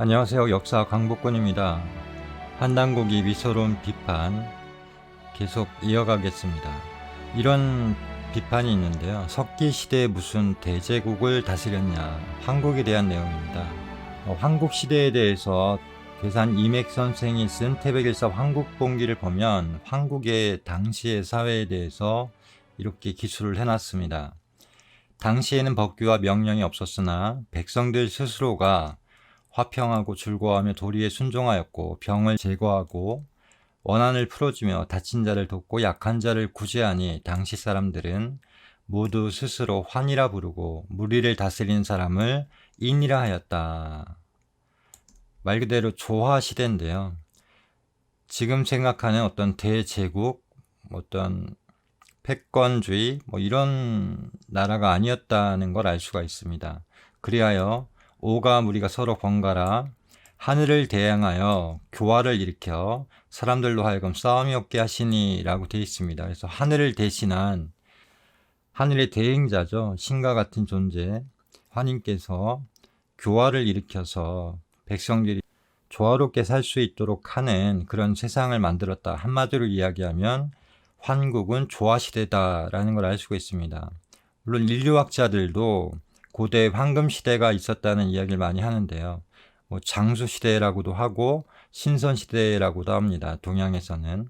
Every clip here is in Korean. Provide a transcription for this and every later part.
안녕하세요. 역사 강복권입니다. 한당국이 위서로운 비판 계속 이어가겠습니다. 이런 비판이 있는데요. 석기 시대에 무슨 대제국을 다스렸냐, 황국에 대한 내용입니다. 황국 시대에 대해서 괴산 이맥 선생이 쓴 태백일서 황국본기를 보면 황국의 당시의 사회에 대해서 이렇게 기술을 해놨습니다. 당시에는 법규와 명령이 없었으나 백성들 스스로가 화평하고 즐거워하며 도리에 순종하였고, 병을 제거하고 원한을 풀어주며 다친 자를 돕고 약한 자를 구제하니 당시 사람들은 모두 스스로 환이라 부르고 무리를 다스리는 사람을 인이라 하였다. 말 그대로 조화 시대인데요. 지금 생각하는 어떤 대제국, 어떤 패권주의 이런 나라가 아니었다는 걸 알 수가 있습니다. 그리하여 오가 무리가 서로 번갈아 하늘을 대항하여 교화를 일으켜 사람들로 하여금 싸움이 없게 하시니 라고 되어 있습니다. 그래서 하늘을 대신한 하늘의 대행자죠. 신과 같은 존재 환인께서 교화를 일으켜서 백성들이 조화롭게 살 수 있도록 하는 그런 세상을 만들었다. 한마디로 이야기하면 환국은 조화시대다라는 걸 알 수가 있습니다. 물론 인류학자들도 고대 황금시대가 있었다는 이야기를 많이 하는데요. 장수시대라고도 하고 신선시대라고도 합니다. 동양에서는.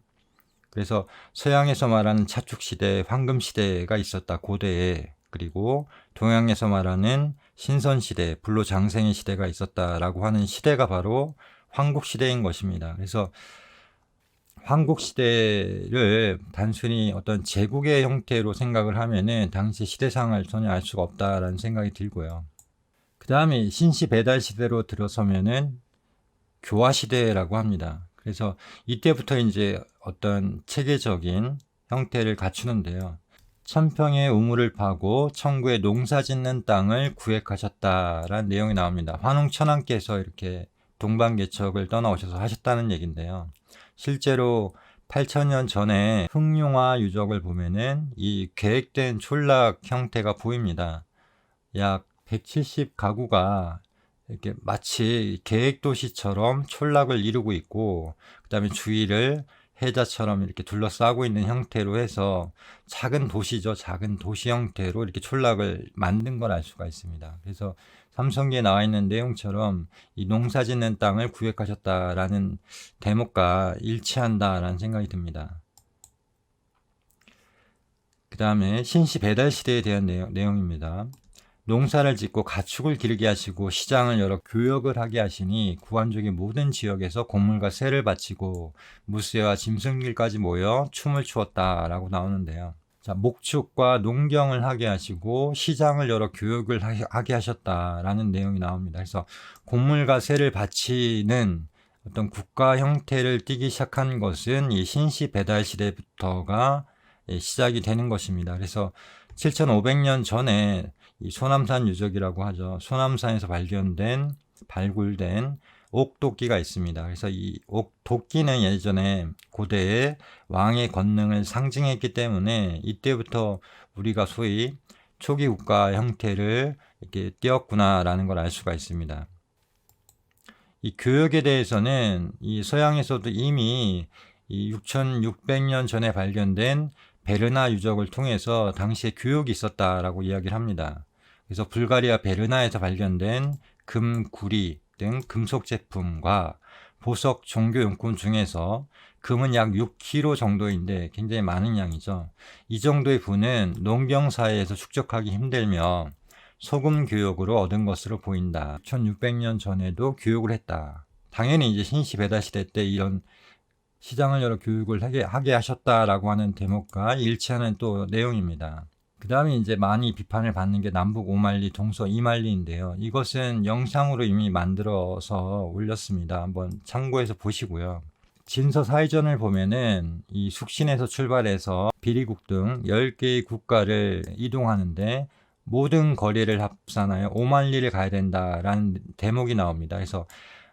그래서 서양에서 말하는 차축시대, 황금시대가 있었다. 고대에. 그리고 동양에서 말하는 신선시대, 불로장생의 시대가 있었다라고 하는 시대가 바로 황국시대인 것입니다. 그래서 황국시대를 단순히 어떤 제국의 형태로 생각을 하면은 당시 시대상을 전혀 알 수가 없다라는 생각이 들고요. 그 다음에 신시배달시대로 들어서면은 교화시대라고 합니다. 그래서 이때부터 이제 어떤 체계적인 형태를 갖추는데요. 천평의 우물을 파고 청구에 농사 짓는 땅을 구획하셨다라는 내용이 나옵니다. 환웅천왕께서 이렇게 동방개척을 떠나오셔서 하셨다는 얘기인데요. 실제로 8,000년 전에 흑룡화 유적을 보면은 이 계획된 촌락 형태가 보입니다. 약 170가구가 이렇게 마치 계획도시처럼 촌락을 이루고 있고, 그 다음에 주위를 해자처럼 이렇게 둘러싸고 있는 형태로 해서 작은 도시죠. 작은 도시 형태로 이렇게 촌락을 만든 걸 알 수가 있습니다. 그래서 삼성기에 나와 있는 내용처럼 이 농사 짓는 땅을 구획하셨다라는 대목과 일치한다라는 생각이 듭니다. 그 다음에 신시 배달 시대에 대한 내용입니다. 농사를 짓고 가축을 기르게 하시고 시장을 열어 교역을 하게 하시니 구한족의 모든 지역에서 곡물과 새를 바치고 무쇠와 짐승들까지 모여 춤을 추었다라고 나오는데요. 자, 목축과 농경을 하게 하시고 시장을 열어 교역을 하게 하셨다라는 내용이 나옵니다. 그래서 곡물과 새를 바치는 어떤 국가 형태를 띠기 시작한 것은 이 신시 배달 시대부터가 시작이 되는 것입니다. 그래서 7,500년 전에 이 소남산 유적이라고 하죠. 소남산에서 발굴된 옥도끼가 있습니다. 그래서 이 옥도끼는 예전에 고대의 왕의 권능을 상징했기 때문에 이때부터 우리가 소위 초기 국가 형태를 이렇게 띄었구나라는 걸 알 수가 있습니다. 이 교역에 대해서는 이 서양에서도 이미 이 6,600년 전에 발견된 베르나 유적을 통해서 당시에 교역이 있었다라고 이야기를 합니다. 그래서 불가리아 베르나에서 발견된 금, 구리 등 금속 제품과 보석 종교용품 중에서 금은 약 6kg 정도인데 굉장히 많은 양이죠. 이 정도의 부는 농경사회에서 축적하기 힘들며 소금 교역으로 얻은 것으로 보인다. 1600년 전에도 교역을 했다. 당연히 이제 신시 배다 시대 때 이런 시장을 열어 교육을 하게 하셨다라고 하는 대목과 일치하는 또 내용입니다. 그 다음에 이제 많이 비판을 받는 게 남북 오만리, 동서 이만리인데요. 이것은 영상으로 이미 만들어서 올렸습니다. 한번 참고해서 보시고요. 진서 사회전을 보면은 이 숙신에서 출발해서 비리국 등 10개의 국가를 이동하는데 모든 거리를 합산하여 오만리를 가야 된다라는 대목이 나옵니다. 그래서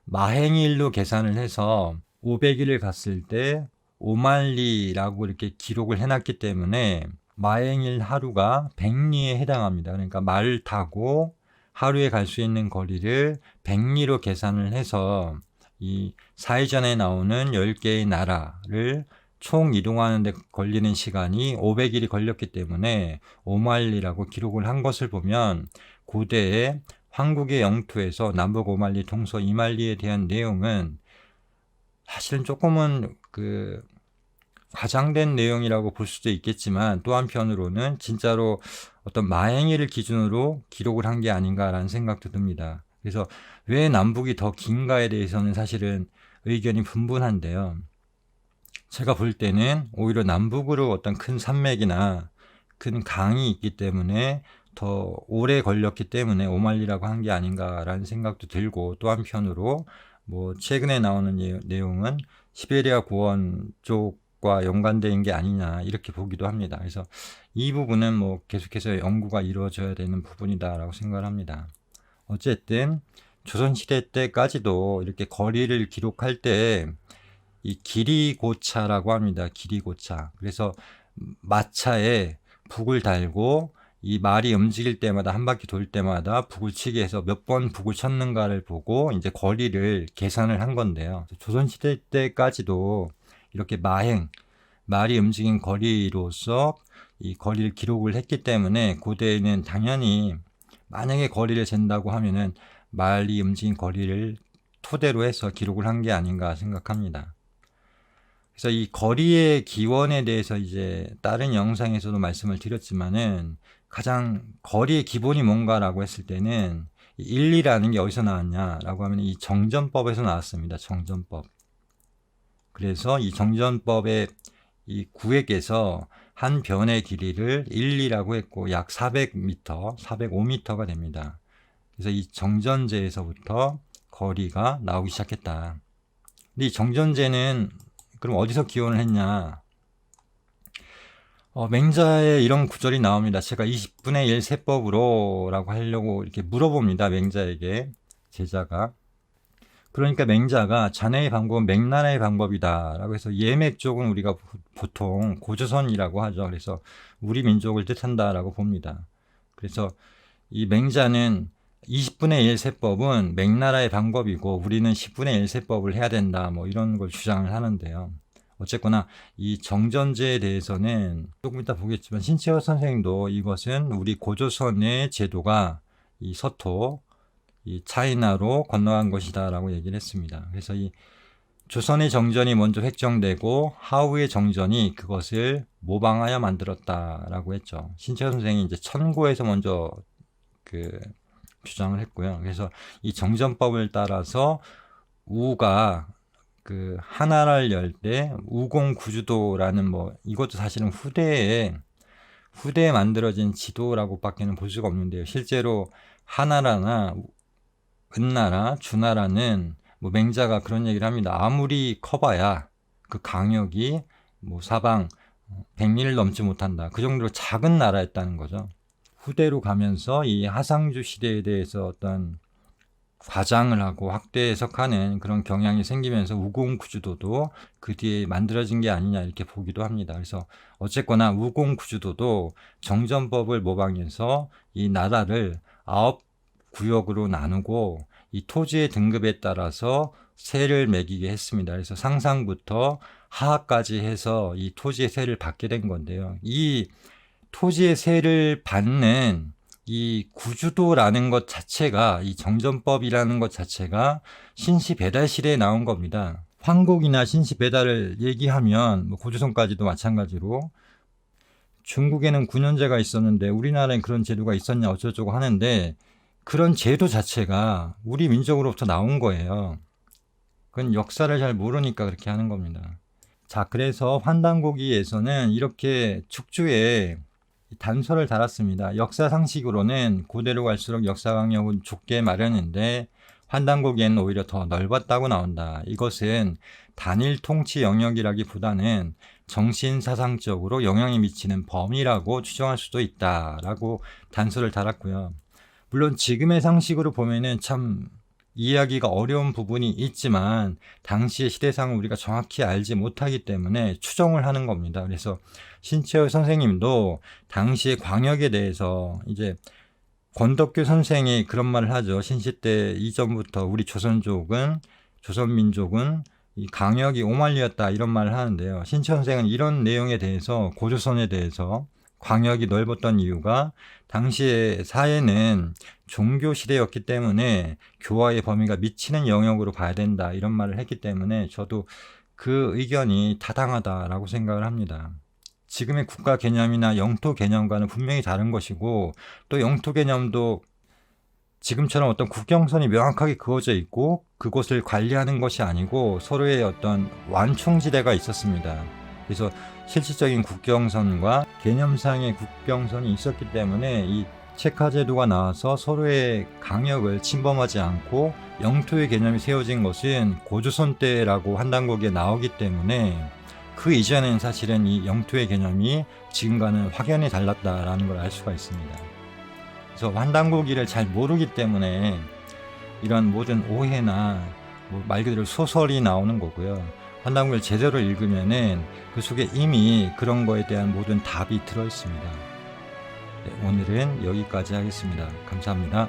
마행일로 계산을 해서 500일을 갔을 때 5만리라고 이렇게 기록을 해놨기 때문에 마행일 하루가 100리에 해당합니다. 그러니까 말을 타고 하루에 갈 수 있는 거리를 100리로 계산을 해서 이 사회전에 나오는 10개의 나라를 총 이동하는 데 걸리는 시간이 500일이 걸렸기 때문에 5마일리라고 기록을 한 것을 보면 고대의 한국의 영토에서 남북 5마일리 동서 2마일리에 대한 내용은 사실은 조금은 과장된 내용이라고 볼 수도 있겠지만 또 한편으로는 진짜로 어떤 마행일을 기준으로 기록을 한 게 아닌가라는 생각도 듭니다. 그래서 왜 남북이 더 긴가에 대해서는 사실은 의견이 분분한데요. 제가 볼 때는 오히려 남북으로 어떤 큰 산맥이나 큰 강이 있기 때문에 더 오래 걸렸기 때문에 5마일리라고 한 게 아닌가라는 생각도 들고, 또 한편으로 최근에 나오는 내용은 시베리아 고원 쪽과 연관된 게 아니냐 이렇게 보기도 합니다. 그래서 이 부분은 계속해서 연구가 이루어져야 되는 부분이다라고 생각을 합니다. 어쨌든 조선시대 때까지도 이렇게 거리를 기록할 때 이 길이고차라고 합니다. 길이고차. 그래서 마차에 북을 달고 이 말이 움직일 때마다 한 바퀴 돌 때마다 북을 치게 해서 몇 번 북을 쳤는가를 보고 이제 거리를 계산을 한 건데요. 조선시대 때까지도 이렇게 말이 움직인 거리로서 이 거리를 기록을 했기 때문에 고대에는 당연히 만약에 거리를 잰다고 하면은 말이 움직인 거리를 토대로 해서 기록을 한 게 아닌가 생각합니다. 그래서 이 거리의 기원에 대해서 이제 다른 영상에서도 말씀을 드렸지만은 가장 거리의 기본이 뭔가라고 했을 때는 1리라는 게 어디서 나왔냐라고 하면 이 정전법에서 나왔습니다. 정전법. 그래서 이 정전법의 이 구획에서 한 변의 길이를 1리라고 했고 약 400m, 405m가 됩니다. 그래서 이 정전제에서부터 거리가 나오기 시작했다. 근데 이 정전제는 그럼 어디서 기원을 했냐? 맹자에 이런 구절이 나옵니다. 제가 20분의 1 세법으로 라고 하려고 이렇게 물어봅니다. 맹자에게 제자가. 그러니까 맹자가 자네의 방법은 맹나라의 방법이다 라고 해서 예맥 쪽은 우리가 보통 고조선이라고 하죠. 그래서 우리 민족을 뜻한다 라고 봅니다. 그래서 이 맹자는 20분의 1 세법은 맹나라의 방법이고 우리는 10분의 1 세법을 해야 된다 이런 걸 주장을 하는데요. 어쨌거나 이 정전제에 대해서는 조금 이따 보겠지만 신채호 선생님도 이것은 우리 고조선의 제도가 이 서토, 이 차이나로 건너간 것이다 라고 얘기를 했습니다. 그래서 이 조선의 정전이 먼저 획정되고 하우의 정전이 그것을 모방하여 만들었다 라고 했죠. 신채호 선생이 이제 천고에서 먼저 주장을 했고요. 그래서 이 정전법을 따라서 우가 하나를 열 때 우공구주도라는 이것도 사실은 후대에 만들어진 지도라고 밖에는 볼 수가 없는데요. 실제로 하나라나 은나라, 주나라는 맹자가 그런 얘기를 합니다. 아무리 커봐야 그 강역이 사방 100리를 넘지 못한다. 그 정도로 작은 나라였다는 거죠. 후대로 가면서 이 하상주 시대에 대해서 어떤 과장을 하고 확대 해석하는 그런 경향이 생기면서 우공구주도도 그 뒤에 만들어진 게 아니냐 이렇게 보기도 합니다. 그래서 어쨌거나 우공구주도도 정전법을 모방해서 이 나라를 9구역으로 나누고 이 토지의 등급에 따라서 세를 매기게 했습니다. 그래서 상상부터 하하까지 해서 이 토지의 세를 받게 된 건데요. 이 토지의 세를 받는 이 구주도라는 것 자체가, 이 정전법이라는 것 자체가 신시배달 시대에 나온 겁니다. 황곡이나 신시배달을 얘기하면 고조선까지도 마찬가지로 중국에는 9년제가 있었는데 우리나라엔 그런 제도가 있었냐 어쩌고저쩌고 하는데 그런 제도 자체가 우리 민족으로부터 나온 거예요. 그건 역사를 잘 모르니까 그렇게 하는 겁니다. 자, 그래서 환단고기에서는 이렇게 축주에 단서를 달았습니다. 역사 상식으로는 고대로 갈수록 역사 강역은 좁게 마련인데 환단고기에는 오히려 더 넓었다고 나온다. 이것은 단일 통치 영역이라기보다는 정신사상적으로 영향이 미치는 범위라고 추정할 수도 있다라고 단서를 달았고요. 물론 지금의 상식으로 보면은 참 이해하기가 어려운 부분이 있지만 당시의 시대상을 우리가 정확히 알지 못하기 때문에 추정을 하는 겁니다. 그래서 신채호 선생님도 당시의 광역에 대해서 이제 권덕규 선생이 그런 말을 하죠. 신시대 이전부터 우리 조선민족은 이 강역이 오만리였다 이런 말을 하는데요. 신치 선생은 이런 내용에 대해서 고조선에 대해서 광역이 넓었던 이유가 당시의 사회는 종교 시대였기 때문에 교화의 범위가 미치는 영역으로 봐야 된다 이런 말을 했기 때문에 저도 그 의견이 타당하다라고 생각을 합니다. 지금의 국가 개념이나 영토 개념과는 분명히 다른 것이고 또 영토 개념도 지금처럼 어떤 국경선이 명확하게 그어져 있고 그곳을 관리하는 것이 아니고 서로의 어떤 완충지대가 있었습니다. 그래서 실질적인 국경선과 개념상의 국경선이 있었기 때문에 이 체카제도가 나와서 서로의 강역을 침범하지 않고 영토의 개념이 세워진 것은 고조선 때라고 한단고기에 나오기 때문에 그 이전에는 사실은 이 영토의 개념이 지금과는 확연히 달랐다라는 걸 알 수가 있습니다. 그래서 한단고기를 잘 모르기 때문에 이런 모든 오해나 말 그대로 소설이 나오는 거고요. 한단고기를 제대로 읽으면은 그 속에 이미 그런 거에 대한 모든 답이 들어 있습니다. 네, 오늘은 여기까지 하겠습니다. 감사합니다.